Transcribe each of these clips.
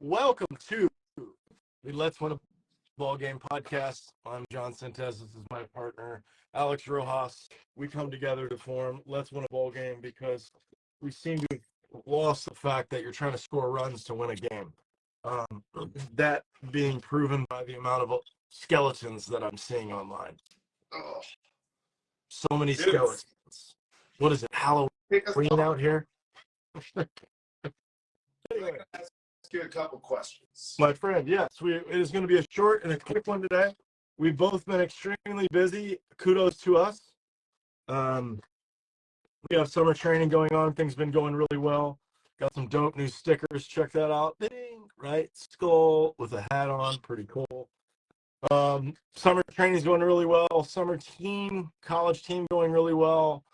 Welcome to the Let's Win a Ball Game podcast. I'm John Sentes. This is my partner, Alex Rojas. We come together to form Let's Win a Ball Game because we seem to have lost the fact that you're trying to score runs to win a game. That being proven by the amount of skeletons that I'm seeing online. Oh, so many skeletons. What is it, Halloween out here? Anyway. Ask you a couple questions. My friend, yes, it is going to be a short and a quick one today. We've both been extremely busy. Kudos to us. We have summer training going on. Things have been going really well. Got some dope new stickers. Check that out. Ding, right? Skull with a hat on. Pretty cool. Summer training is going really well. Summer team, college team going really well.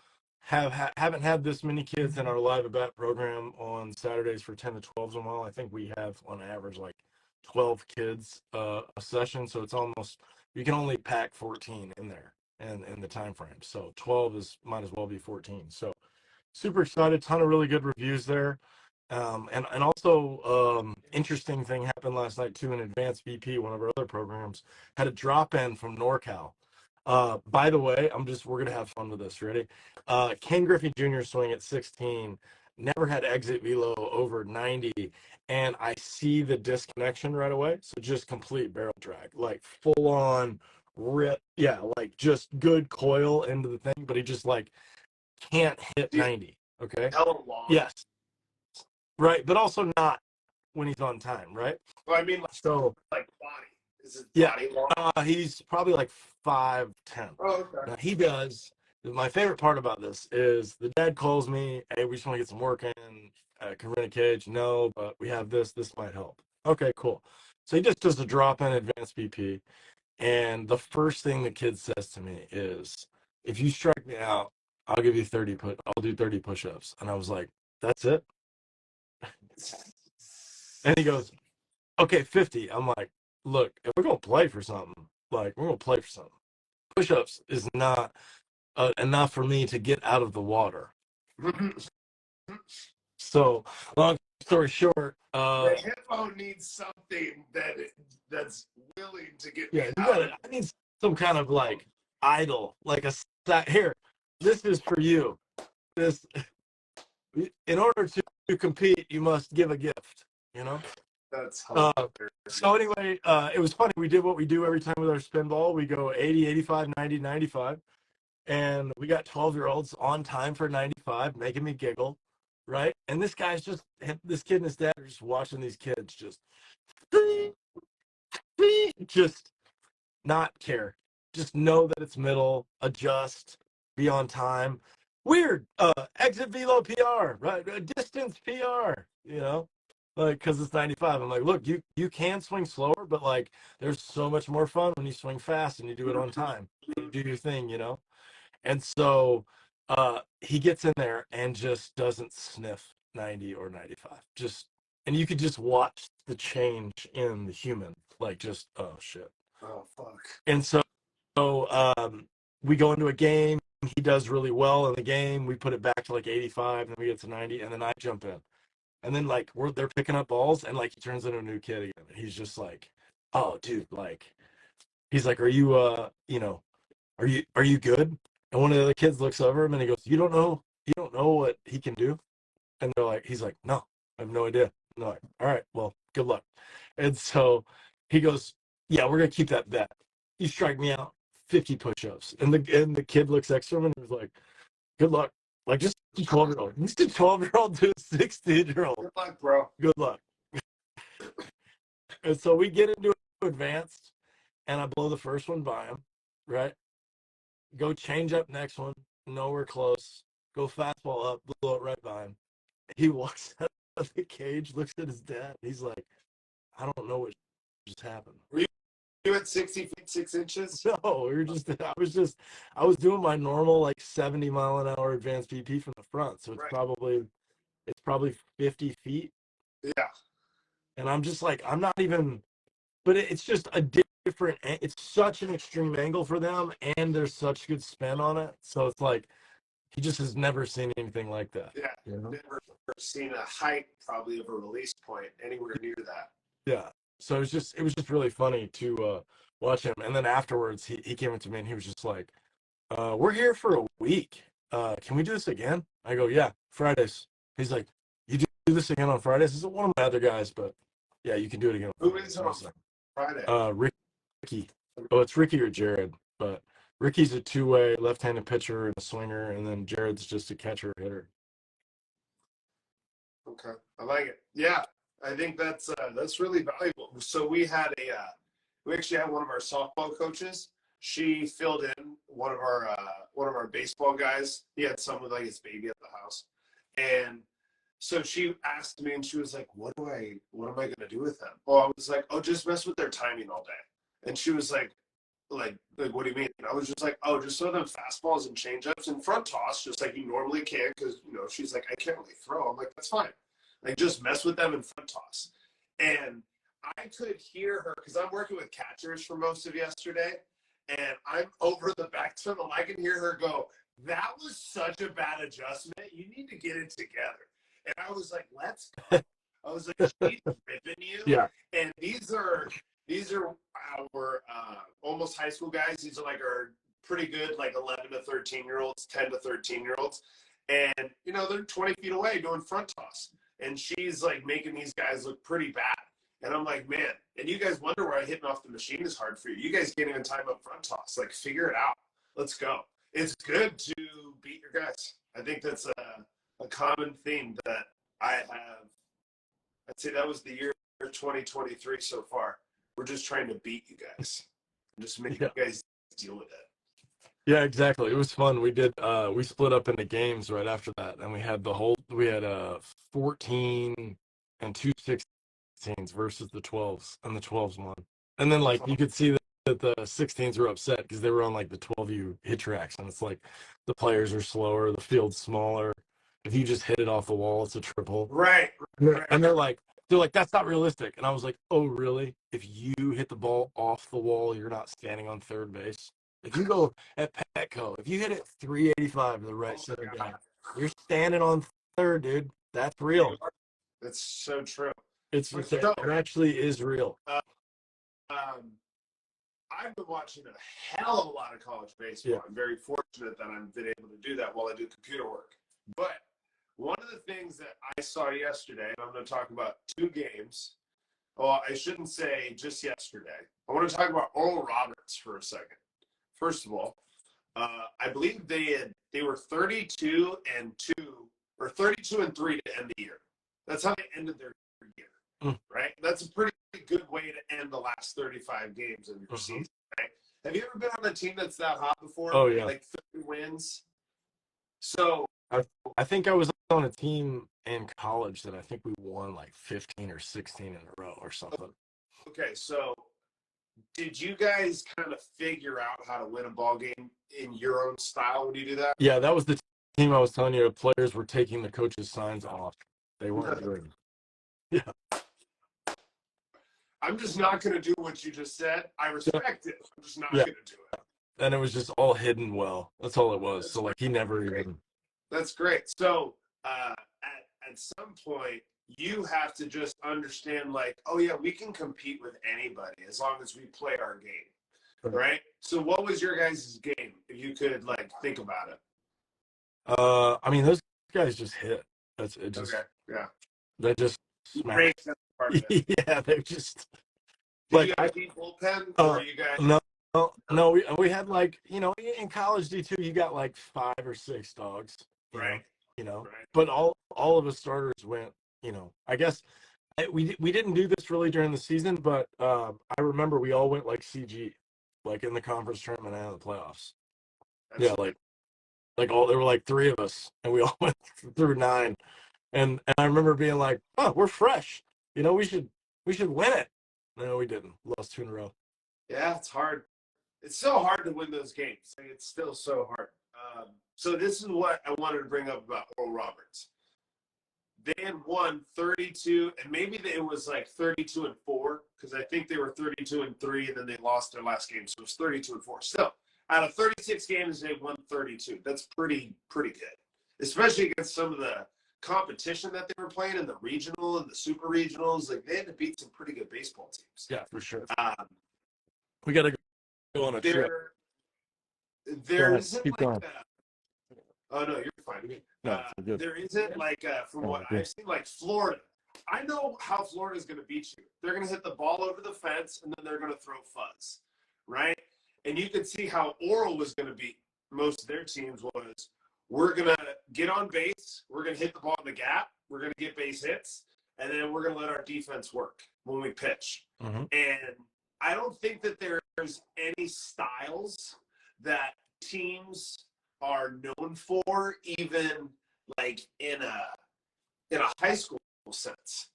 Haven't had this many kids in our live at bat program on Saturdays for 10 to 12s in a while. I think we have on average like 12 kids a session, so it's almost, you can only pack 14 in there and in the time frame. So 12 might as well be 14. So super excited, ton of really good reviews there. And also interesting thing happened last night too in Advanced BP, one of our other programs, had a drop in from NorCal. By the way, we're going to have fun with this. Ready? Ken Griffey Jr. swing at 16, never had exit velo over 90, and I see the disconnection right away. So just complete barrel drag, like full on rip. Yeah, like just good coil into the thing, but he just like can't hit 90. Okay. Hella long. Yes. Right. But also not when he's on time. Right. Well, I mean, so like body. Is his yeah, body long? He's probably like 5'10". Oh, okay. Now he does. My favorite part about this is the dad calls me, hey, we just want to get some work in. Can rent a cage? No, but we have this. This might help. Okay, cool. So he just does a drop in Advanced BP. And the first thing the kid says to me is, if you strike me out, I'll give you 30 I'll do 30 push-ups. And I was like, that's it? And he goes, okay, 50. I'm like, look, if we're going to play for something, we're going to play for something. Push-ups is not enough for me to get out of the water. So, long story short, the hippo needs something that's willing to get. Yeah, I need some kind of like idol, like here. This is for you. This, in order to compete, you must give a gift. You know. That's so anyway, it was funny. We did what we do every time with our spin ball. We go 80, 85, 90, 95. And we got 12-year-olds on time for 95, making me giggle, right? And this kid and his dad are just watching these kids just not care. Just know that it's middle, adjust, be on time. Weird, exit velo PR, right? Distance PR, you know? Like, because it's 95. I'm like, look, you can swing slower, but like, there's so much more fun when you swing fast and you do it on time. You do your thing, you know? And so he gets in there and just doesn't sniff 90 or 95. And you could just watch the change in the human, like just, oh shit. Oh fuck. And so we go into a game. He does really well in the game. We put it back to like 85, and then we get to 90, and then I jump in. And then like they're picking up balls, and like he turns into a new kid again. He's just like, oh dude, like he's like, are you are you good? And one of the other kids looks over him and he goes, you don't know what he can do? And he's like, no, I have no idea. I'm like, all right, well, good luck. And so he goes, yeah, we're gonna keep that bet. You strike me out, 50 push-ups. And the kid looks next to him and he's like, good luck. Like, just a 12-year-old. Just a 12-year-old to a 16-year-old. Good luck, bro. Good luck. And so we get into advanced, and I blow the first one by him, right? Go change up next one, nowhere close. Go fastball up, blow it right by him. He walks out of the cage, looks at his dad. He's like, I don't know what just happened. Were you at 60 feet 6 inches? No, I was doing my normal like 70 mile an hour advanced BP from the front. So it's probably 50 feet. Yeah. And I'm just like, I'm not even, but it's just a different, it's such an extreme angle for them, and there's such good spin on it. So it's like, he just has never seen anything like that. Yeah, you know? Never seen a height probably of a release point anywhere near that. Yeah. So it was just really funny to watch him. And then afterwards, he came up to me and he was just like, we're here for a week. Can we do this again? I go, yeah, Fridays. He's like, you do this again on Fridays? This is one of my other guys, but yeah, you can do it again. Who is on Friday? Ricky. Oh, it's Ricky or Jared, but Ricky's a two-way left-handed pitcher and a swinger, and then Jared's just a catcher hitter. Okay, I like it. Yeah, I think that's really valuable. So we actually had one of our softball coaches. She filled in one of our baseball guys. He had someone like his baby at the house, and so she asked me, and she was like, what am I going to do with them? Oh, I was like, oh, just mess with their timing all day. And she was like, what do you mean? And I was just like, oh, just throw them fastballs and changeups and front toss, just like you normally can, because she's like, I can't really throw. I'm like, that's fine. Like, just mess with them in front toss. And I could hear her, because I'm working with catchers for most of yesterday, and I'm over the back tunnel. I can hear her go, that was such a bad adjustment. You need to get it together. And I was like, let's go. I was like, she's ripping you. Yeah. And these are our almost high school guys. These are like our pretty good, like 11 to 13-year-olds, 10 to 13-year-olds. And, they're 20 feet away doing front toss. And she's like making these guys look pretty bad. And I'm like, man, and you guys wonder why hitting off the machine is hard for you. You guys can't even time up front toss. Like, figure it out. Let's go. It's good to beat your guys. I think that's a common theme that I have. I'd say that was the year 2023 so far. We're just trying to beat you guys. Just make you guys deal with it. Yeah, exactly. It was fun. We did we split up into games right after that, and we had 14 and 2 16s versus the 12s, and the 12s won. And then like you could see that the 16s were upset because they were on like the 12U hit tracks, and it's like the players are slower, the field's smaller. If you just hit it off the wall, it's a triple. Right. And they're like, that's not realistic. And I was like, oh, really? If you hit the ball off the wall, you're not standing on third base. If you go at Petco, if you hit it 385 to the right center guy, you're standing on third, dude. That's real. That's so true. It actually is real. I've been watching a hell of a lot of college baseball. Yeah. I'm very fortunate that I've been able to do that while I do computer work. But one of the things that I saw yesterday, and I'm going to talk about two games. Well, I shouldn't say just yesterday. I want to talk about Oral Roberts for a second. First of all, I believe they were 32-2 or 32-3 to end the year. That's how they ended their year, right? That's a pretty good way to end the last 35 games of your season, right? Have you ever been on a team that's that hot before? Oh, yeah. Like 30 wins? So I think I was on a team in college that I think we won like 15 or 16 in a row or something. Okay, so did you guys kind of figure out how to win a ball game in your own style when you do that? Yeah, that was the team I was telling you. The players were taking the coaches' signs off. They weren't doing it. Yeah. I'm just not going to do what you just said. I respect it. I'm just not going to do it. And it was just all hidden well. That's all it was. So, like, he never great. even. That's great. So, at some point, you have to just understand, like, oh, yeah, we can compete with anybody as long as we play our game, right? So what was your guys' game, if you could, like, think about it? I mean, those guys just hit. That's it. Just okay. Yeah. They just smashed. Yeah, they just. Did like, you guys need bullpen? Or you guys? No. We had like in college D2 you got like 5 or 6 dogs. Right. Right. But all of the starters went. I guess we didn't do this really during the season, but I remember we all went like CG, like in the conference tournament and the playoffs. That's like all there were like 3 of us, and we all went through 9, and I remember being like, oh, we're fresh. We should win it. No, we didn't. Lost 2 in a row. Yeah, it's hard. It's so hard to win those games. It's still so hard. So this is what I wanted to bring up about Oral Roberts. They had won 32, and maybe it was like 32-4, because I think they were 32-3, and then they lost their last game, so it was 32-4. Still, out of 36 games, they won 32. That's pretty good, especially against some of the competition that they were playing in the regional and the super regionals, like they had to beat some pretty good baseball teams. Yeah, for sure. Um, We got to go on a trip. There isn't Keep going. oh no, you're fine. No, good. There isn't like from what I've seen, like Florida. I know how Florida is going to beat you. They're going to hit the ball over the fence and then they're going to throw fuzz, right? And you could see how Oral was going to beat most of their teams was we're going to get on base, we're going to hit the ball in the gap, we're going to get base hits, and then we're going to let our defense work when we pitch. Mm-hmm. And I don't think that there's any styles that teams are known for, even like in a high school sense.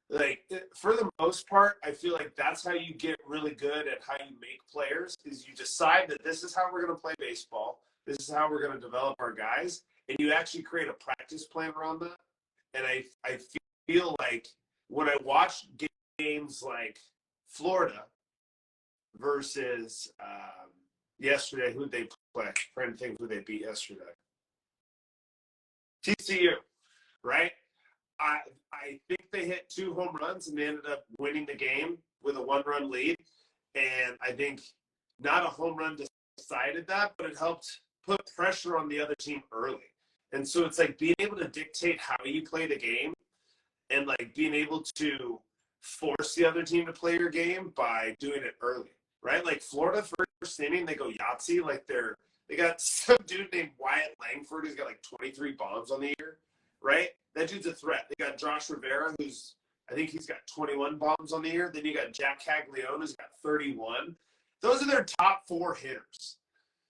Like for the most part, I feel like that's how you get really good at how you make players is you decide that this is how we're going to play baseball. This is how we're going to develop our guys. And you actually create a practice plan around that. And I feel like when I watch games like Florida versus yesterday, who'd they play? I'm trying to think who they beat yesterday. TCU, right? I think they hit 2 home runs and they ended up winning the game with a 1-run lead. And I think not a home run decided that, but it helped put pressure on the other team early. And so it's like being able to dictate how you play the game and like being able to force the other team to play your game by doing it early, right? Like Florida first inning, they go Yahtzee. Like they got some dude named Wyatt Langford who's got like 23 bombs on the year, right? That dude's a threat. They got Josh Rivera, who's I think he's got 21 bombs on the year. Then you got Jack Caglione, who's got 31. Those are their top 4 hitters.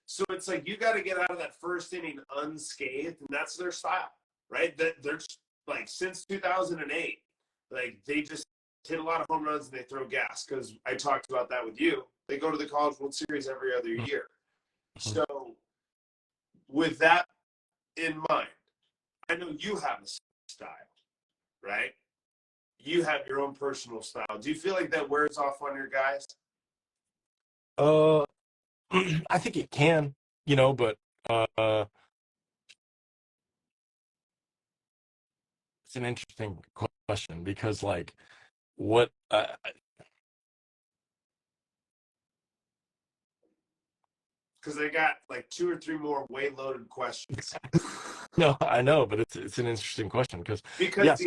So it's like you got to get out of that first inning unscathed, and that's their style, right? That they're like since 2008, like they just hit a lot of home runs and they throw gas. Because I talked about that with you. They go to the College World Series every other year. So with that in mind, I know you have a style, right? You have your own personal style. Do you feel like that wears off on your guys? I think it can, but it's an interesting question because, like, what because they got like 2 or 3 more way loaded questions. No, I know, but it's an interesting question because yes,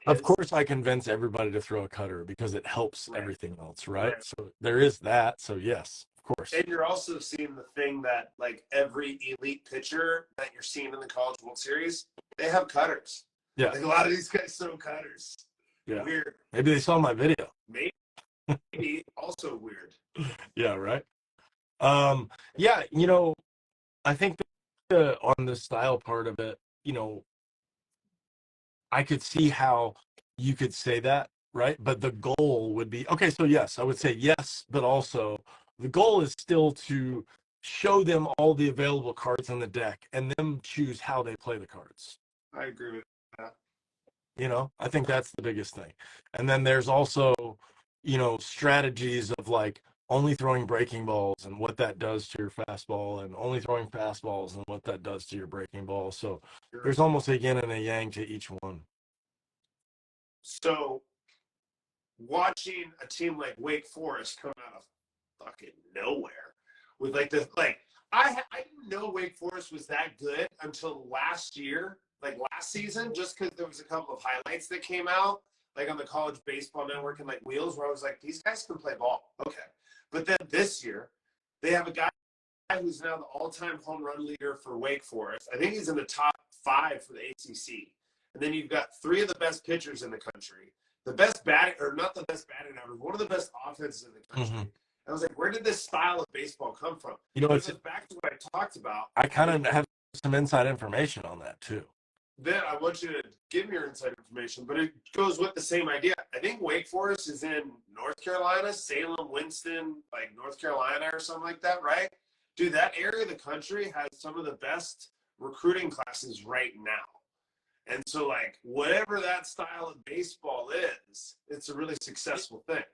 of course, I convince everybody to throw a cutter because it helps everything else, right? So there is that. So yes, of course. And you're also seeing the thing that like every elite pitcher that you're seeing in the College World Series, they have cutters. Yeah, like a lot of these guys throw cutters. Yeah, weird. Maybe they saw my video. Maybe also weird. Yeah, right. Yeah, I think on the style part of it, I could see how you could say that, right? But the goal would be, okay, so yes, I would say yes, but also the goal is still to show them all the available cards in the deck and them choose how they play the cards. I agree with that. I think that's the biggest thing. And then there's also, strategies of like only throwing breaking balls and what that does to your fastball and only throwing fastballs and what that does to your breaking ball. So there's almost a yin and a yang to each one. So watching a team like Wake Forest come out of fucking nowhere with like this, like I didn't know Wake Forest was that good until last year, like last season, just because there was a couple of highlights that came out, like on the College Baseball Network and like Wheels, where I was like, these guys can play ball. Okay. But then this year, they have a guy who's now the all-time home run leader for Wake Forest. I think he's in the top 5 for the ACC. And then you've got 3 of the best pitchers in the country. The best batting, or not the best batting average, one of the best offenses in the country. I was like, where did this style of baseball come from? It's back to what I talked about. I kind of have some inside information on that too. Then I want you to give me your inside information, but it goes with the same idea. I think Wake Forest is in North Carolina, Salem, Winston, like North Carolina or something like that, right? Dude, that area of the country has some of the best recruiting classes right now. And so, like, whatever that style of baseball is, it's a really successful thing.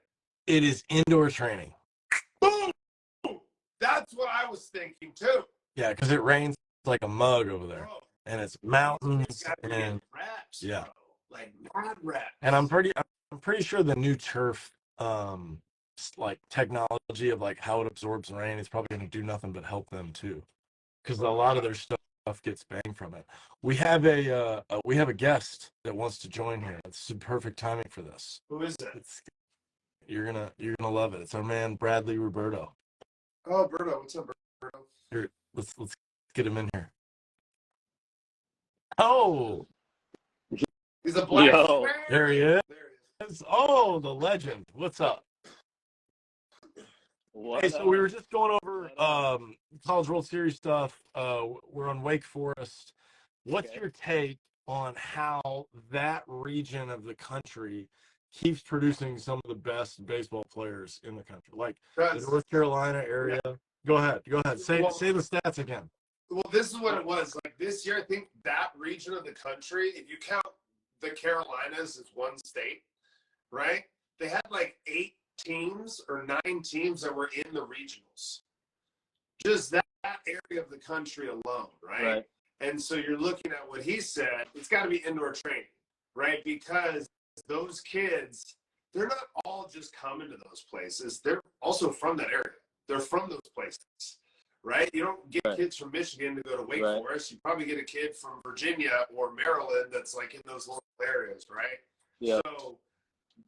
It is indoor training. Boom! That's what I was thinking, too. Yeah, because it rains like a mug over there. Bro, and it's mountains and reps, yeah, bro. Like mad reps. and I'm pretty sure the new turf like technology of like how it absorbs rain is probably going to do nothing but help them too, because a lot of their stuff gets bang from it. We have a guest that wants to join here. It's perfect timing for this. Who is it? You're gonna love it. It's our man Bradley Roberto. Oh, Berto, what's up, Berto? Here, let's get him in here. Oh, He's a black Yo. fan. there he is. There he is. Oh, the legend. What's up? Hey, so we were just going over College World Series stuff. We're on Wake Forest. What's your take on how that region of the country keeps producing some of the best baseball players in the country, like the North Carolina area? Yeah. Go ahead. Say the stats again. Well, this is what it was. Like this year, I think that region of the country, if you count the Carolinas as one state, right? They had like 8 teams or 9 teams that were in the regionals. Just that area of the country alone, right? And so you're looking at what he said, it's got to be indoor training, right? Because those kids, they're not all just coming to those places. They're also from that area. They're from those places, right? You don't get kids from Michigan to go to Wake Forest. You probably get a kid from Virginia or Maryland that's like in those local areas, right? Yeah. So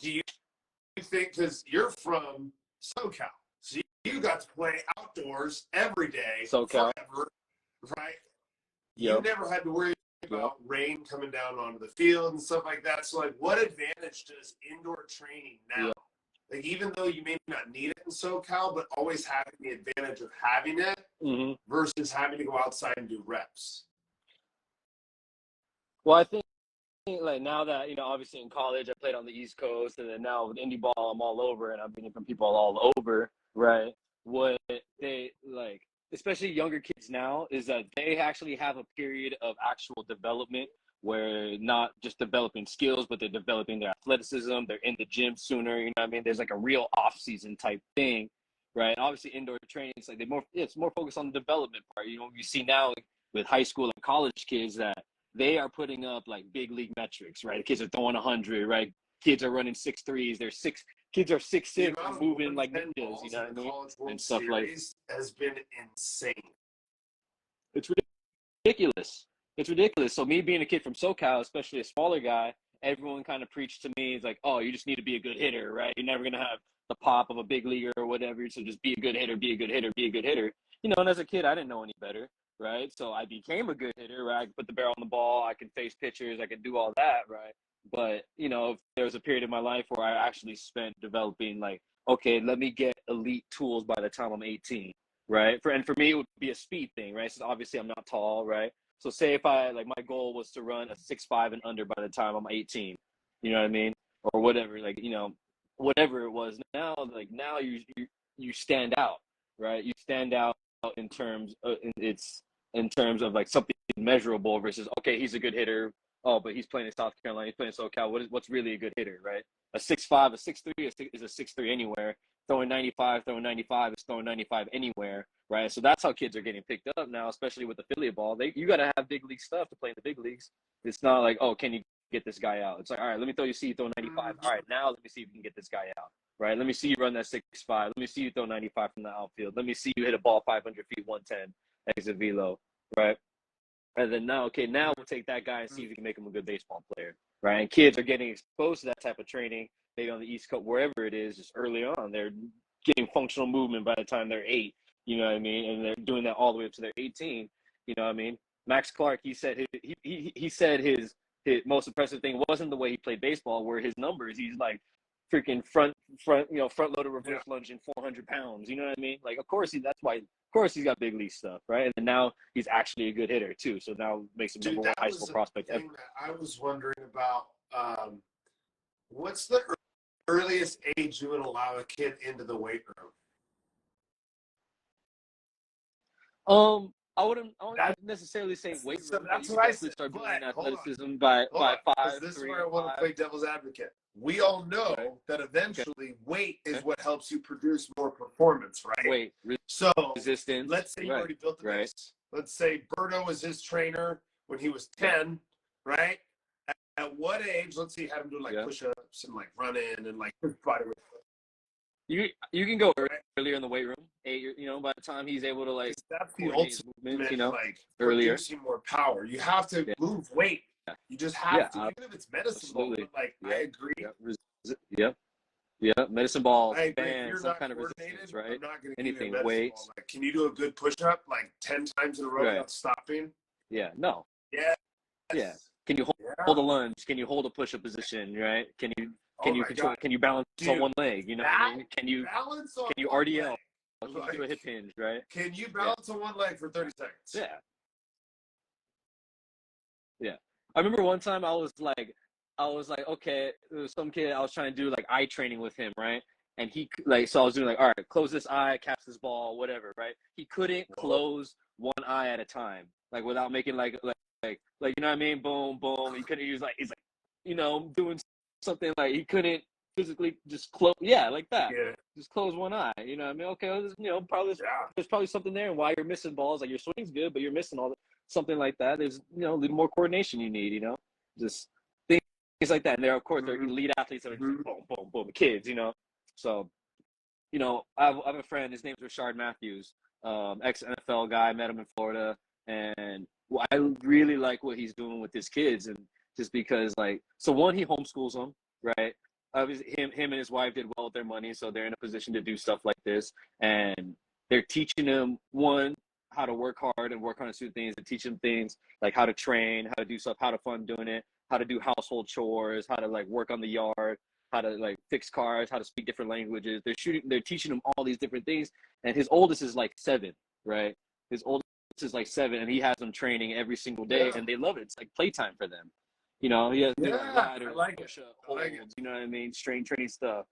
do you think, because you're from SoCal, so you got to play outdoors every day forever, right? You never had to worry about rain coming down onto the field and stuff like that. So, like, what advantage does indoor training now? Like, even though you may not need it in SoCal, but always having the advantage of having it versus having to go outside and do reps. Well, I think like now that, obviously in college I played on the East Coast, and then now with indie ball I'm all over, and I'm getting from people all over, right? What they like, especially younger kids now, is that they actually have a period of actual development where not just developing skills, but they're developing their athleticism. They're in the gym sooner. You know what I mean? There's like a real off-season type thing, right? And obviously indoor training, it's like it's more focused on the development part. You see now with high school and college kids that they are putting up like big league metrics, right? The kids are throwing 100, right? Kids are running 6'3s. Kids are 6'6", moving like ninjas. You know what I mean? And stuff like has been insane. It's ridiculous. It's ridiculous. So me being a kid from SoCal, especially a smaller guy, everyone kind of preached to me, it's like, oh, you just need to be a good hitter, right? You're never gonna have the pop of a big leaguer or whatever. So just be a good hitter, be a good hitter, be a good hitter. And as a kid, I didn't know any better, right? So I became a good hitter, right? I could put the barrel on the ball, I could face pitchers, I could do all that, right? But there was a period in my life where I actually spent developing like, okay, let me get elite tools by the time I'm 18, right? For me, it would be a speed thing, right? So obviously I'm not tall, right? So say if my goal was to run a 6'5" and under by the time I'm 18, you know what I mean? Or whatever, whatever it was. Now you stand out, right? You stand out in terms of, in terms of like something measurable versus, okay, he's a good hitter. Oh, but he's playing in South Carolina, he's playing in SoCal. What's really a good hitter, right? A 6'5", a 6'3" is a 6'3" anywhere. Throwing 95 is throwing 95 anywhere, right? So that's how kids are getting picked up now, especially with affiliate ball. You got to have big league stuff to play in the big leagues. It's not like, oh, can you get this guy out? It's like, all right, let me see you throw 95. All right, now let me see if you can get this guy out, right? Let me see you run that 6'5". Let me see you throw 95 from the outfield. Let me see you hit a ball 500 feet, 110, exit velo, right? And then now we'll take that guy and see if we can make him a good baseball player, right? And kids are getting exposed to that type of training, maybe on the East Coast, wherever it is, just early on. They're getting functional movement by the time they're 8, you know what I mean? And they're doing that all the way up to their 18, you know what I mean? Max Clark, he said his most impressive thing wasn't the way he played baseball, where his numbers, he's like freaking front loaded reverse lunging 400 pounds, you know what I mean? Like, of course he's got big league stuff, right? And now he's actually a good hitter too. So now makes him number one high school prospect ever. I was wondering about, what's the earliest age you would allow a kid into the weight room? I wouldn't necessarily say weight room. That's what I said. Start building athleticism by 5. This is where I want to play devil's advocate. We all know that eventually weight is what helps you produce more performance, right? Weight, so resistance. Let's say you already built the base. Let's say Berto is his trainer. when he was 10, right? At what age? Let's see, had him do like push-ups and like running and like his body weight. You can go Right? earlier in the weight room. 8, by the time he's able to like That's the coordinate his ultimate, movements, like earlier. producing more power. You have to move weight. You just have to, even if it's medicine ball. But like, I agree. Yep. Medicine ball, I agree. If band, you're some not kind of coordinated, resistance, right? I'm not going to give you a Anything, medicine weights. ball. Like, can you do a good push-up like 10 times in a row without stopping? Yeah. No. Yeah. Yeah. Can you hold a lunge? Can you hold a push-up position? Right? Can you control? Can you balance on one leg? You know what I mean? Can you balance on can you one RDL? leg? Can you do a hip hinge? Right? Can you balance on one leg for 30 seconds? Yeah. Yeah. I remember one time I was like, okay, there was some kid I was trying to do like eye training with him, right? And he so I was doing like, all right, close this eye, catch this ball, whatever, right? He couldn't close one eye at a time, like without making like you know what I mean? Boom, boom. He couldn't use he's like, doing something like he couldn't physically just close, like that. Yeah. Just close one eye. You know what I mean? Okay, well, there's probably something there, and why you're missing balls. Like your swing's good, but you're missing something like that. There's a little more coordination you need. Just things like that. And there, of course, they're elite athletes that are just boom, boom, boom, kids. So I have a friend. His name's Rashard Matthews, ex NFL guy. I met him in Florida, and I really like what he's doing with his kids, and just because so one, he homeschools them, right? Obviously, him and his wife did well with their money, so they're in a position to do stuff like this, and they're teaching them, one, how to work hard and work on certain things, and teach them things like how to train, how to do stuff, how to fun doing it, how to do household chores, how to work on the yard, how to fix cars, how to speak different languages. They're teaching them all these different things, and his oldest is 7, right? His oldest is 7, and he has them training every single day, and they love it. It's like playtime for them. He has to do ladders, push-up, holds, you know what I mean, strength training stuff,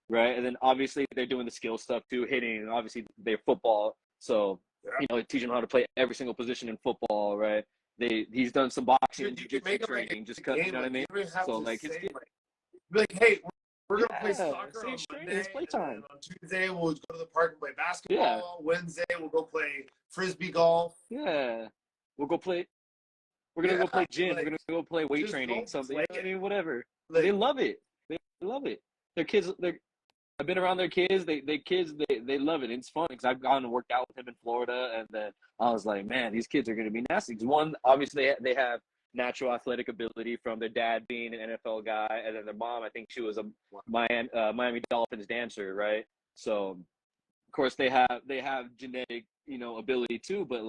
right? And then obviously they're doing the skill stuff too, hitting. Obviously they're football, so teaching them how to play every single position in football, right? He's done some boxing, jiu-jitsu training, just cut. You know what I mean? So like, hey, we're gonna play soccer on Monday. It's playtime. On Tuesday we'll go to the park and play basketball. Wednesday we'll go play frisbee golf. Yeah, we'll go play. We're gonna go play gym. We're gonna go play weight training, something. You know what I mean? Whatever. They love it. They love it. Their kids. I've been around their kids. They love it. It's fun because I've gone and worked out with him in Florida, and then I was like, man, these kids are gonna be nasty. One, obviously, they have natural athletic ability from their dad being an NFL guy, and then their mom, I think she was a Miami Dolphins dancer, right? So, of course, they have genetic, ability too. But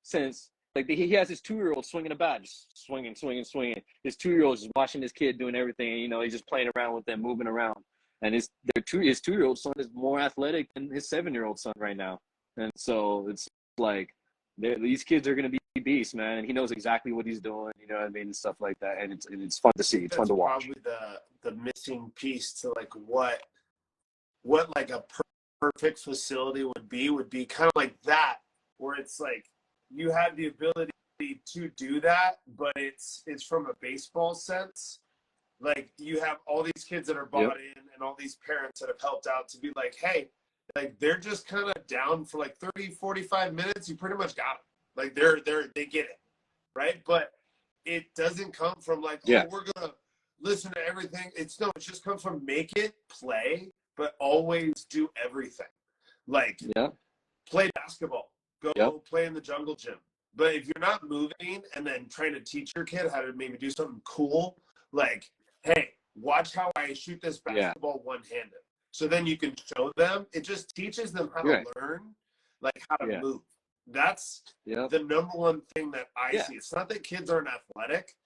since he has his 2-year-old swinging a bat, just swinging. His 2-year-old is watching his kid doing everything. He's just playing around with them, moving around. And his 2-year-old son is more athletic than his 7-year-old son right now. And so it's these kids are going to be beasts, man. And he knows exactly what he's doing, you know what I mean, and stuff like that. And it's fun to see. It's fun to watch. Probably the missing piece to what a perfect facility would be kind of like that, where it's you have the ability to do that, but it's from a baseball sense. You have all these kids that are bought in and all these parents that have helped out to be hey, they're just kind of down for 30, 45 minutes. You pretty much got them. They get it, right? But it doesn't come from oh, we're going to listen to everything. It just comes from make it play, but always do everything. Play basketball, go play in the jungle gym. But if you're not moving and then trying to teach your kid how to maybe do something cool, hey, watch how I shoot this basketball one-handed. So then you can show them. It just teaches them how to learn, how to move. That's the number one thing that I see. It's not that kids aren't athletic.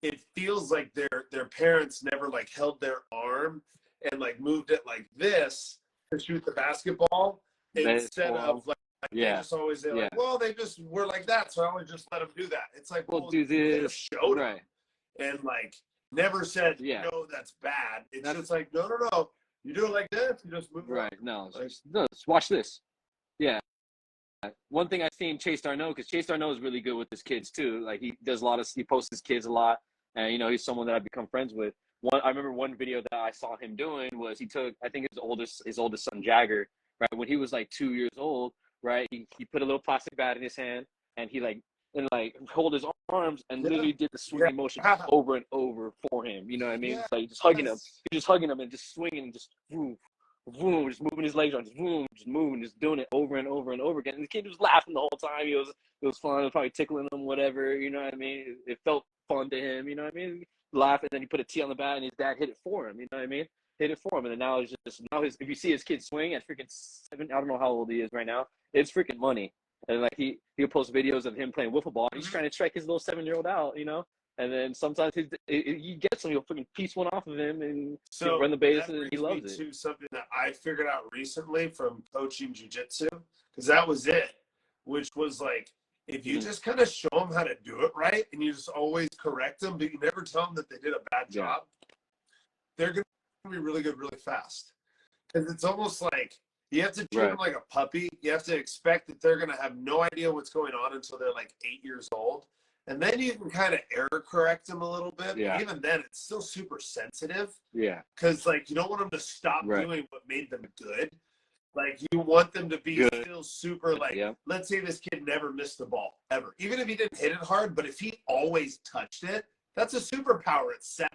It feels like their parents never held their arm and moved it like this to shoot the basketball instead of they just always well, they just were like that, so I always just let them do that. It's we'll do this. Showed them, and never said no, that's bad. It's just no. You do it like this. You just move right. No, just watch this. Yeah. One thing I've seen Chase Darno, because Chase Darno is really good with his kids too. He does he posts his kids a lot, and he's someone that I've become friends with. I remember one video that I saw him doing was he took, I think his oldest son Jagger, right, when he was 2 years old, right, he put a little plastic bat in his hand, and he and like hold his arms and Yeah. literally did the swinging motion Yeah. over and over for him. You know what I mean? Yeah. Like just hugging him, Yes. just hugging him and just swinging and just boom, boom, just moving his legs on, just boom, just moving, just doing it over and over and over again. And the kid was laughing the whole time. It was fun. It was probably tickling him, whatever. You know what I mean? It felt fun to him. You know what I mean? Laugh, and then he put a tee on the bat, and his dad hit it for him. You know what I mean? Hit it for him, and then now it's just if you see his kid swing at freaking 7, I don't know how old he is right now. It's freaking money. And like he'll post videos of him playing wiffle ball. He's trying to strike his little 7-year-old out, you know. And then sometimes he gets him. He'll freaking piece one off of him and So run the bases, that and he brings me loves it. to something that I figured out recently from coaching jujitsu, because that was it, which was like, if you just kind of show them how to do it right, and you just always correct them, but you never tell them that they did a bad job, they're going to be really good really fast. Because it's almost like you have to treat them like a puppy. You have to expect that they're going to have no idea what's going on until they're like 8 years old. And then you can kind of error correct them a little bit. Yeah. But even then, it's still super sensitive. Yeah. Because, like, you don't want them to stop doing what made them good. Like, you want them to be still super, like, let's say this kid never missed the ball, ever. Even if he didn't hit it hard, but if he always touched it, that's a superpower at 7.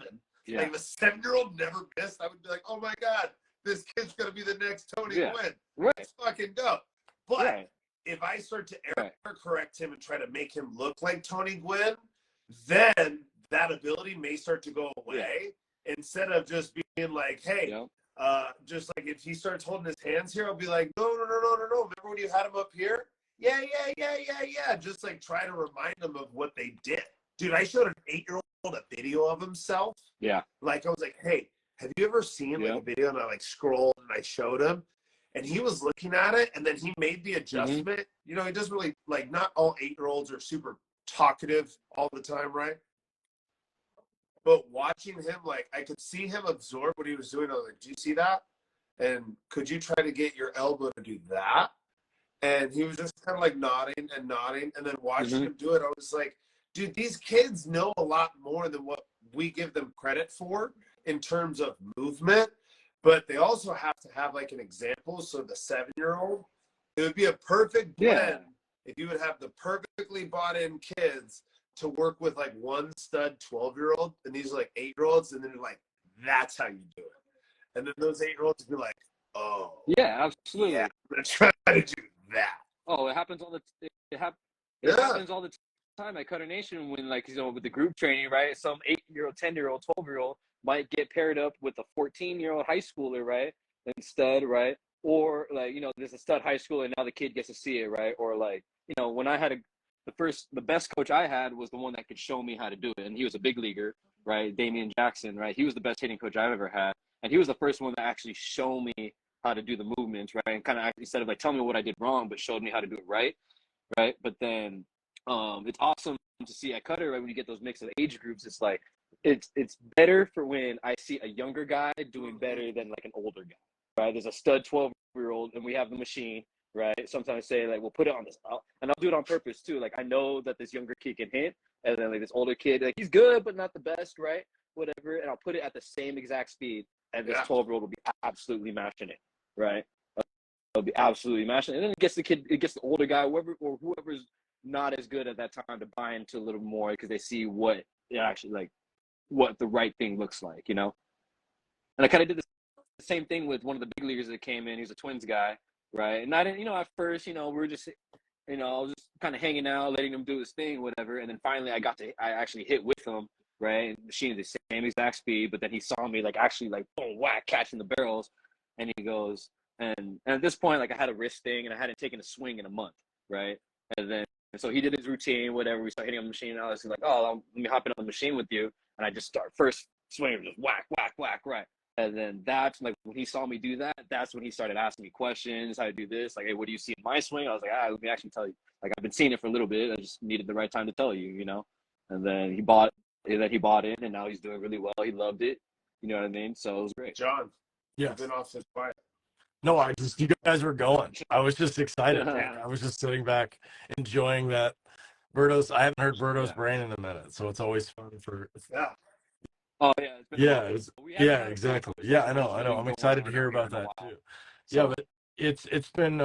Yeah. Like, if a 7-year-old never missed, I would be like, oh, my God, this kid's going to be the next Tony Gwynn. Right. Let's fucking go. But if I start to error correct him and try to make him look like Tony Gwynn, then that ability may start to go away instead of just being like, hey, just like if he starts holding his hands here, I'll be like, no. Remember when you had him up here? Yeah. Just like try to remind him of what they did. Dude, I showed an 8-year-old a video of himself. Yeah. Like I was like, hey, have you ever seen like a video? And I like scrolled and I showed him. And he was looking at it, and then he made the adjustment. You know, he doesn't really, like, not all 8-year-olds are super talkative all the time, right? But watching him, like, I could see him absorb what he was doing. I was like, do you see that? And could you try to get your elbow to do that? And he was just kind of like nodding. And then watching him do it, I was like, dude, these kids know a lot more than what we give them credit for in terms of movement. But they also have to have like an example. So the 7-year-old, it would be a perfect blend if you would have the perfectly bought in kids to work with like one stud 12-year-old, and these are like 8-year-olds, and then you're like, that's how you do it. And then those 8-year-olds would be like, oh. Yeah, absolutely. Yeah, I'm gonna try to do that. Oh, it happens all the happens all the time at Cutternation when, like, you know, with the group training, right? Some 8-year-old, 10-year-old, 12-year-old might get paired up with a 14-year-old high schooler, right? Instead, right? Or like, you know, there's a stud high schooler and now the kid gets to see it, right? Or like, you know, when I had the best coach I had was the one that could show me how to do it. And he was a big leaguer, right? Damian Jackson, right? He was the best hitting coach I've ever had. And he was the first one to actually show me how to do the movements, right? And kind of instead of like telling me what I did wrong, but showed me how to do it right? But then it's awesome to see at Cutter, right? When you get those mix of age groups, it's like, it's better for when I see a younger guy doing better than like an older guy, right? There's a stud 12-year-old and we have the machine, right? Sometimes I say like, we'll put it on this, and I'll do it on purpose too. Like I know that this younger kid can hit, and then like this older kid, like he's good but not the best, right? Whatever, and I'll put it at the same exact speed, and this 12-year-old will be absolutely mashing it, right? It'll be absolutely mashing it, and then it gets the older guy, whoever's not as good at that time, to buy into a little more because they see what it actually like. What the right thing looks like, you know? And I kind of did the same thing with one of the big leaguers that came in. He's a Twins guy, right? And I didn't, you know, at first, you know, we were just, you know, I was just kind of hanging out, letting him do his thing, whatever. And then finally I actually hit with him, right? And the machine at the same exact speed, but then he saw me like actually like boom, whack, catching the barrels. And he goes, and at this point, like I had a wrist thing and I hadn't taken a swing in a month, right? And so he did his routine, whatever. We started hitting on the machine. And I was like, oh, let me hop in on the machine with you. And I just start first swing, just whack, right? And then that's like when he saw me do that, that's when he started asking me questions, how to do this. Like, hey, what do you see in my swing? I was like, let me actually tell you. Like, I've been seeing it for a little bit. I just needed the right time to tell you, you know? And then he bought in, and now he's doing really well. He loved it. You know what I mean? So it was great. John, you've been off this quiet. No, you guys were going. I was just excited, man. I was just sitting back enjoying that. I haven't heard Berto's brain in a minute, so it's always fun for. Yeah. Oh yeah. It's been exactly. Yeah, I know. I'm excited to hear about that too. Yeah, but it's been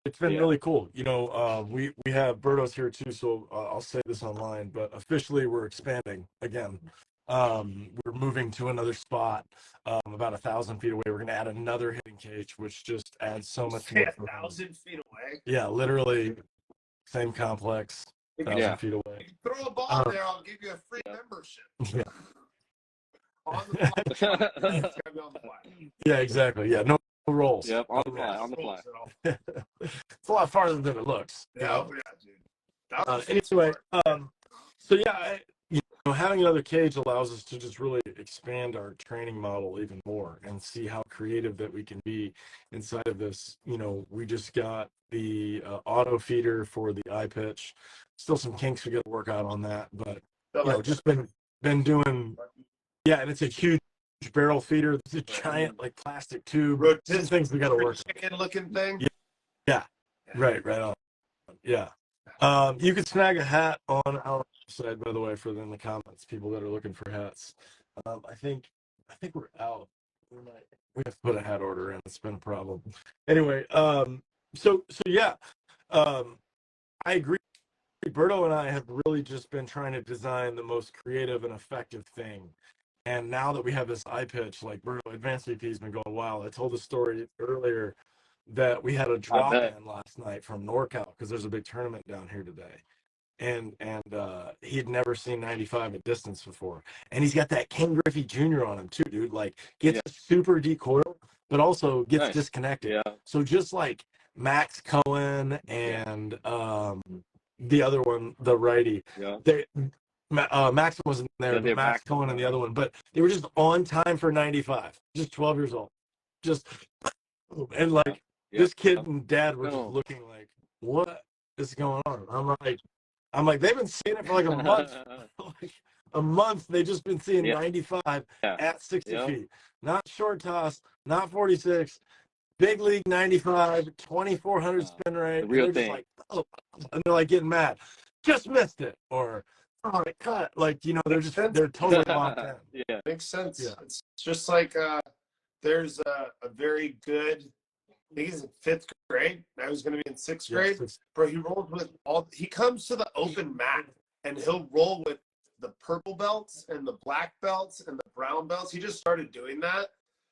it's been really cool. You know, we have Birdos here too, so I'll say this online, but officially we're expanding again. We're moving to another spot, about 1,000 feet away. We're going to add another hitting cage, which just adds so much more. 1,000 feet away. Yeah, literally same complex, 1,000 feet away. If you throw a ball there, I'll give you a free membership. Yeah. On the fly. It's gotta be on the fly. Yeah, exactly. Yeah, no rolls. Yep, on the fly, on the fly. It's a lot farther than it looks. Yeah, dude. Anyway, so yeah, you know, having another cage allows us to just really expand our training model even more and see how creative that we can be inside of this. You know, we just got the auto feeder for the eye pitch. Still some kinks we got to work out on that, but you know, just been doing. Yeah, and it's a huge barrel feeder. It's a giant like plastic tube. Some things we got to work. Chicken looking thing. Yeah. Right on. Yeah. You can snag a hat on our website, by the way, for in the comments, people that are looking for hats. I think we're out. We have to put a hat order in. It's been a problem. Anyway, so yeah, I agree. Berto and I have really just been trying to design the most creative and effective thing. And now that we have this eye pitch, like Berto Advanced VP has been going wild. I told the story earlier that we had a drop in last night from NorCal because there's a big tournament down here today. And he had never seen 95 at distance before. And he's got that Ken Griffey Jr. on him too, dude. Like gets super decoiled, but also gets disconnected. Yeah. So just like Max Cohen and the other one, the righty. Yeah. Max wasn't there, but Max Cohen and the other one. But they were just on time for 95. Just 12 years old. Just and like this kid and dad were just looking like, what is going on? I'm like, they've been seeing it for like a month. Like a month, they've just been seeing 95 at 60 feet. Not short toss, not 46. Big league 95, 2,400 spin rate. The real thing. Like, and they're like getting mad. Just missed it. Or, oh, it cut. Like, you know, they're totally locked in. Yeah. Makes sense. Yeah. It's just like there's a very good, I think he's in 5th grade. Now he's going to be in 6th grade. Bro, he rolls with he comes to the open mat and he'll roll with the purple belts and the black belts and the brown belts. He just started doing that.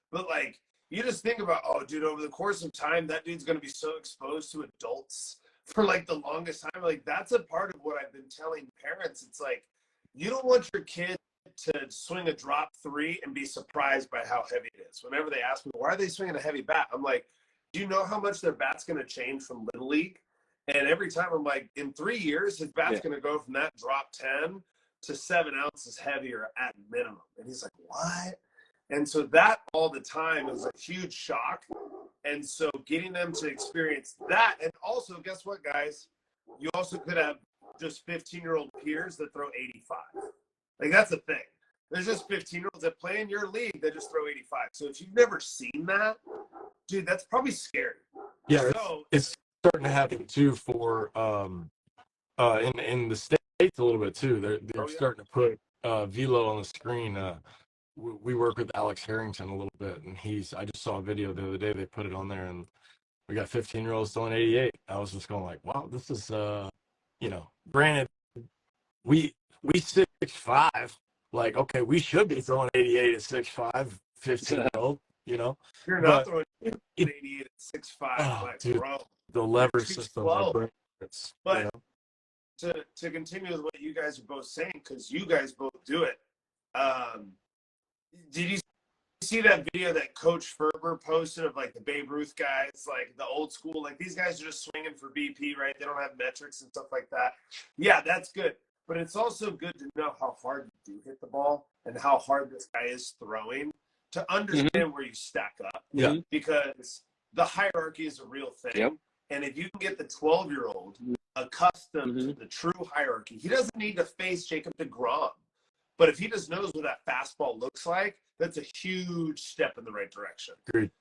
But like, you just think about, oh, dude, over the course of time, that dude's going to be so exposed to adults for like the longest time. Like, that's a part of what I've been telling parents. It's like, you don't want your kid to swing a drop 3 and be surprised by how heavy it is. Whenever they ask me, why are they swinging a heavy bat? I'm like, do you know how much their bat's going to change from Little League? And every time I'm like, in 3 years, his bat's going to go from that drop 10 to 7 ounces heavier at minimum. And he's like, what? And so that all the time is a huge shock. And so getting them to experience that. And also, guess what, guys? You also could have just 15-year-old peers that throw 85. Like, that's the thing. There's just 15-year-olds that play in your league that just throw 85. So if you've never seen that, dude, that's probably scary. Yeah, so, it's starting to happen too for in the States a little bit too. They're starting to put velo on the screen. We work with Alex Harrington a little bit, and I just saw a video the other day. They put it on there, and we got 15-year-olds throwing 88. I was just going like, wow, this is you know, granted, we 6'5", like, okay, we should be throwing 88 at 6'5", 15-year-old, you know. You're not throwing 88 at 6'5", like, dude, bro. The lever system. But you know? to continue with what you guys are both saying, because you guys both do it, did you see that video that Coach Ferber posted of like the Babe Ruth guys, like the old school, like these guys are just swinging for BP, right? They don't have metrics and stuff like that. Yeah, that's good. But it's also good to know how hard you do hit the ball and how hard this guy is throwing to understand where you stack up. Yeah. Because the hierarchy is a real thing. Yep. And if you can get the 12-year-old accustomed to the true hierarchy, he doesn't need to face Jacob deGrom. But if he just knows what that fastball looks like, that's a huge step in the right direction. Agreed.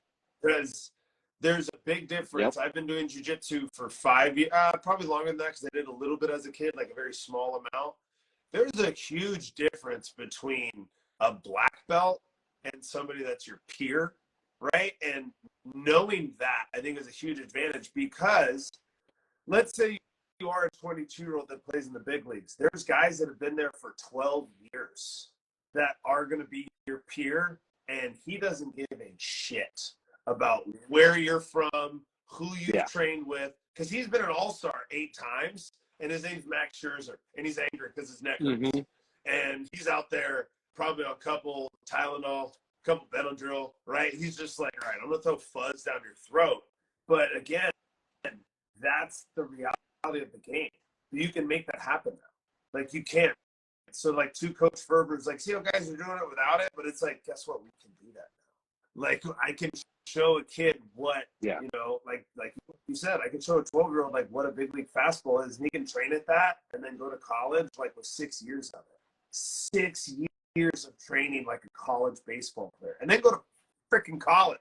Because there's a big difference. I've been doing jiu-jitsu for 5 years, probably longer than that because I did a little bit as a kid, like a very small amount. There's a huge difference between a black belt and somebody that's your peer right? And knowing that, I think, is a huge advantage, because let's say you are a 22-year-old that plays in the big leagues. There's guys that have been there for 12 years that are going to be your peer, and he doesn't give a shit about where you're from, who you've trained with, because he's been an all-star 8 times, and his name's Max Scherzer, and he's angry because his neck hurts. And he's out there probably on a couple Tylenol, couple Benadryl, right? He's just like, all right, I'm going to throw fuzz down your throat. But again, that's the reality of the game. You can make that happen now. Like, you can't. So, like, to Coach Ferber's, like, see how guys are doing it without it? But it's like, guess what? We can do that now. Like, I can show a kid what, you know, like you said, I can show a 12-year-old, like, what a big league fastball is, and he can train at that and then go to college, like, with 6 years of it. 6 years of training like a college baseball player, and then go to freaking college.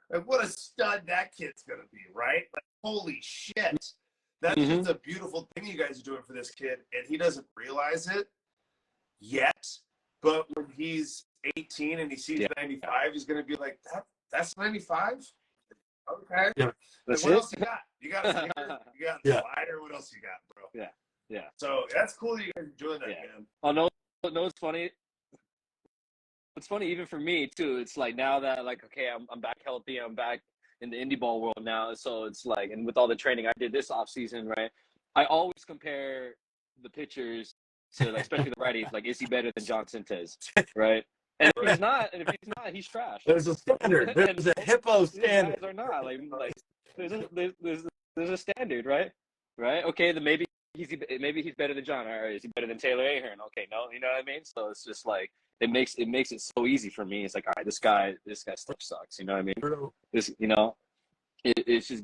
Like, what a stud that kid's going to be, right? Like, holy shit. That's just a beautiful thing you guys are doing for this kid, and he doesn't realize it yet. But when he's 18 and he sees 95, he's going to be like, that's 95? Okay. Yeah. Like, what else you got? You got a finger? You got a slider? What else you got, bro? Yeah. So that's cool that you guys are doing that, man. Oh, no, it's funny. It's funny even for me too. It's like, now that, like, okay, I'm back healthy, I'm back in the indie ball world now. So it's like, and with all the training I did this off season, right? I always compare the pitchers to, like, especially the righties. Like, is he better than John Sintez, right? And if he's not, he's trash. There's a standard. There's a hippo standard. Guys are not like there's a standard, right? Right? Okay, then maybe he's better than John, or is he better than Taylor Ahern? Okay, no, you know what I mean? So it's just like, it makes it so easy for me. It's like, all right, this guy stuff sucks. You know what I mean? This, you know, it's just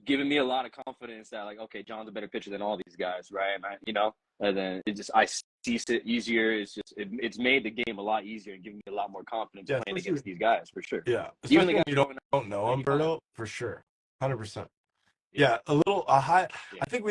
giving me a lot of confidence that, like, okay, John's a better pitcher than all these guys, right? And and then I see it easier. It's made the game a lot easier and giving me a lot more confidence playing against these guys, for sure. Yeah, especially when you don't know them, Berto, for sure, 100%. Yeah, a high. I think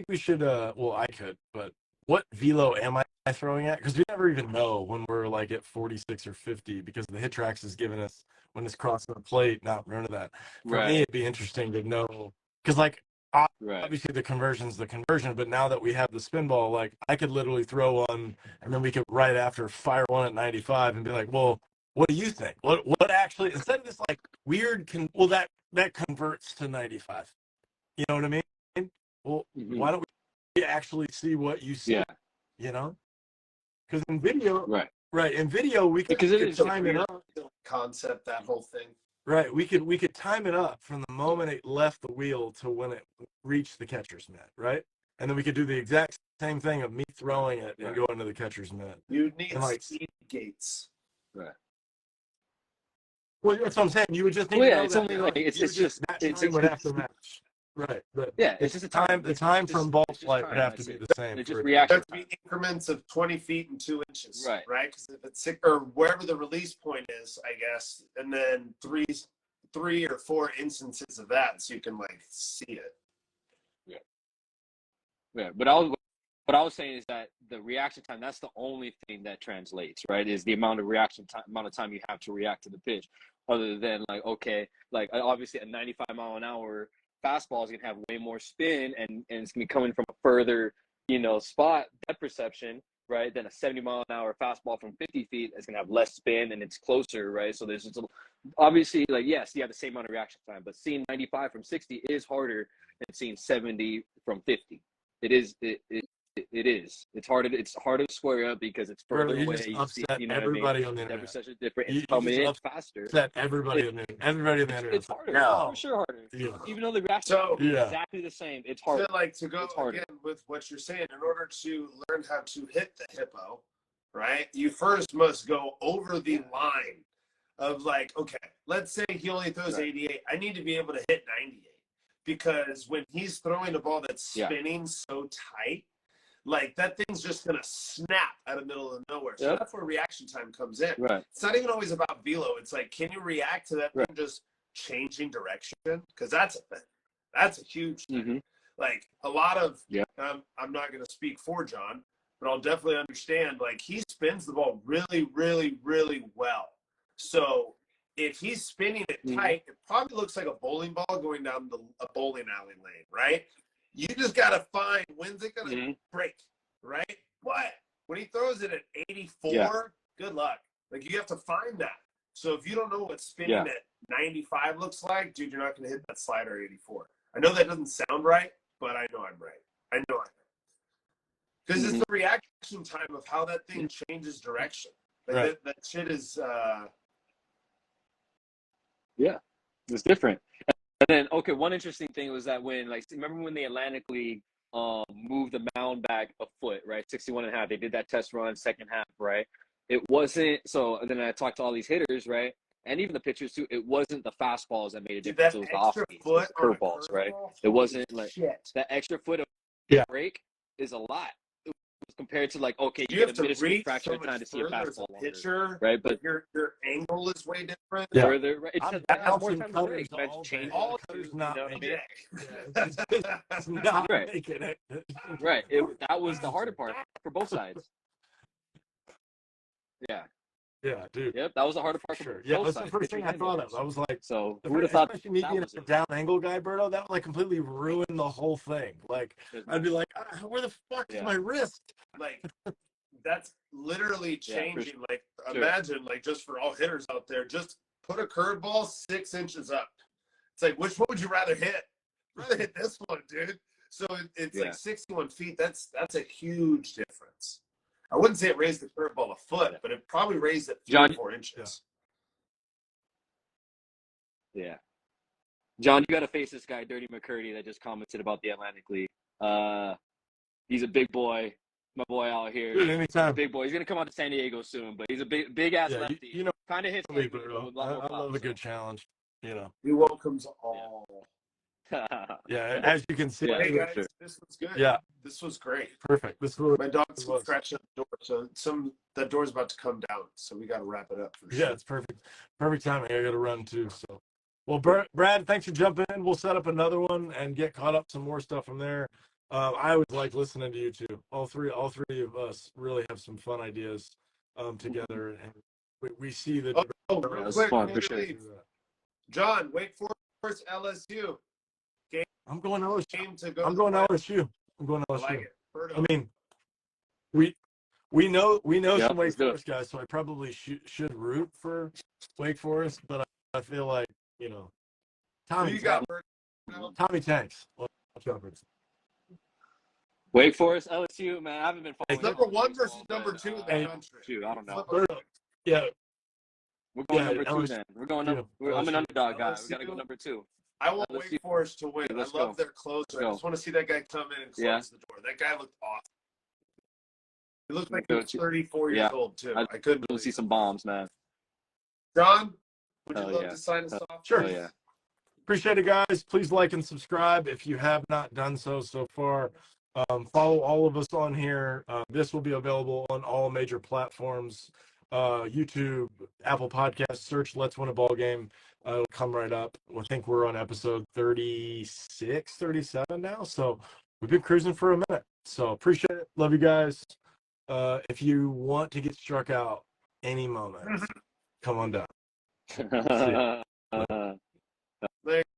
we should. Well, I could, but what velo am I throwing at? Because we never even know when we're like at 46 or 50, because the hit tracks is giving us when it's crossing the plate. Not none of that. For me, it'd be interesting to know, because, like, obviously the conversion's the conversion, but now that we have the spin ball, like, I could literally throw one, and then we could right after fire one at 95 and be like, well, what do you think? What actually, instead of this like weird that converts to 95. You know what I mean? Well, why don't we actually see what you see? You know, because in video, in video we could time it up. Concept, that whole thing. Right, we could time it up from the moment it left the wheel to when it reached the catcher's mitt, right? And then we could do the exact same thing of me throwing it and going to the catcher's mitt. You need speed gates. Right. Well, that's what I'm saying. You would just need to know it's that. only like it's just it would have to match. Right. But it's just the time from ball flight would have to be the same. It just reaction. There have to be increments of 20 feet and 2 inches. Right. Because if it's sick, or wherever the release point is, I guess, and then three or four instances of that, so you can, like, see it. Yeah. But what I was saying is that the reaction time, that's the only thing that translates, right? Is the amount of amount of time you have to react to the pitch. Other than, like, okay, like, obviously a 95-mile-an-hour fastball is going to have way more spin, and it's going to be coming from a further, spot, depth perception, right, than a 70-mile-an-hour fastball from 50 feet is going to have less spin and it's closer, right? So there's just obviously, like, yes, you have the same amount of reaction time, but seeing 95 from 60 is harder than seeing 70 from 50. It is. It's hard to square up because it's further away. You just upset everybody on the internet. Perception different. It's coming in faster. Upset everybody on the internet. It's harder. For sure harder. Yeah. Even though the reaction is exactly the same, it's harder. I feel like, to go again with what you're saying, in order to learn how to hit the hippo, right, you first must go over the line of, like, okay, let's say he only throws 88. I need to be able to hit 98, because when he's throwing a ball that's spinning so tight, like, that thing's just going to snap out of the middle of nowhere. So that's where reaction time comes in. Right. It's not even always about velo. It's like, can you react to that thing just changing direction? Because that's a thing. That's a huge thing. Like, a lot of, I'm not going to speak for John, but I'll definitely understand, like, he spins the ball really, really, really well. So if he's spinning it Mhm. tight, it probably looks like a bowling ball going down a bowling alley lane, right? You just got to find when's it going to Mhm. break, right? But when he throws it at 84, Yeah. good luck. Like, you have to find that. So if you don't know what spinning Yeah. at 95 looks like, dude, you're not going to hit that slider at 84. I know that doesn't sound right, but I know I'm right. I know I'm right. Because it's the reaction time of how that thing changes direction. Like Right. that shit is Yeah, it's different. And then, okay, one interesting thing was that when, like, remember when the Atlantic League moved the mound back a foot, right? 61.5. They did that test run, second half, right? It wasn't, so then I talked to all these hitters, right? And even the pitchers too, it wasn't the fastballs that made a dude, difference. that It was the off extra speeds, it was foot the on a curveballs, right? curveball. It wasn't like shit. that extra foot of Yeah. break is a lot compared to, like, okay, you You get have a to minuscule reach fraction so of time much to see a further as a fastball longer, pitcher. right? But Like your angle is way different. Yeah. further, right? It I'm just has more bouncing time to break. cutters That's all day. changing All too, Cutters you not know what I making mean? it. It's not Right. making it. Right. That was the harder part for both sides. Yeah. Yeah, dude. Yep. That was the harder part for Sure. Yeah, both that's the sides, first thing pitchers I and thought hitters. of. I was like, So who would have thought especially me that being was a it? down angle guy, Berto, that would like completely ruin the whole thing. Like, I'd be like, where the fuck is Yeah. my wrist? like that's literally Yeah, for changing. Like, sure. imagine, like, just for all hitters out there, just put a curveball 6 inches up. It's like, which one would you rather hit? I'd rather hit this one, dude. So it's Yeah. like 61 feet. That's a huge difference. I wouldn't say it raised the curveball a foot, Yeah. but it probably raised it 3 John- or 4 inches. Yeah. John, you got to face this guy, Dirty McCurdy, that just commented about the Atlantic League. He's a big boy. My boy out here. Dude, anytime. Big boy. He's going to come out to San Diego soon, but he's a big ass Yeah, lefty. you know, Kind of hits me, like me, but Berto. with a lot more I pop. love a good challenge. You know. He welcomes all. Yeah, as you can see. Yeah, Hey for guys, sure. this was good. Yeah, This was great. perfect. This was My dog's was. scratching at the door, so that door's about to come down. So we got to wrap it up for Yeah, sure. it's perfect. Perfect timing. I got to run too. So, well, Brad, thanks for jumping in. We'll set up another one and get caught up some more stuff from there. I always like listening to you two. All three of us really have some fun ideas together, and we see the. Oh, Yeah, real it was quick, fun, before for we sure. leave, John, Wake Forest, LSU. I'm going to LSU. Game to go. I'm going to LSU. I'm going to I LSU. like it. I mean, we know Yep, some Wake let's do it. Forest guys, so I probably should root for Wake Forest, but I feel like Who Tommy you got? Tommy Tanks. Wake Forest, LSU, man. I haven't been following. Number one baseball, versus number but, 2 in the Hey, country. Shoot, I don't know. Yeah, We're going yeah, number 2 LSU. then. We're going Yeah, up. I'm an LSU. underdog guy. We got to LSU. go number 2. I want LSU. Wake Forest to win. Let's I love go. their closer. Let's go. I just want to see that guy come in and close Yeah. the door. That guy looked awesome. He looked like Go he was to- 34 years Yeah. old, too. I I couldn't We'll believe see it. some bombs, man. John, would you Hell love yeah. to sign us off? Sure. Oh yeah. Appreciate it, guys. Please like and subscribe if you have not done so far. Follow all of us on here. This will be available on all major platforms. YouTube, Apple Podcasts, search Let's Win a Ball Game. It'll come right up. I think we're on episode 36, 37 now. So we've been cruising for a minute. So appreciate it. Love you guys. If you want to get struck out any moment, come on down. See ya. Later.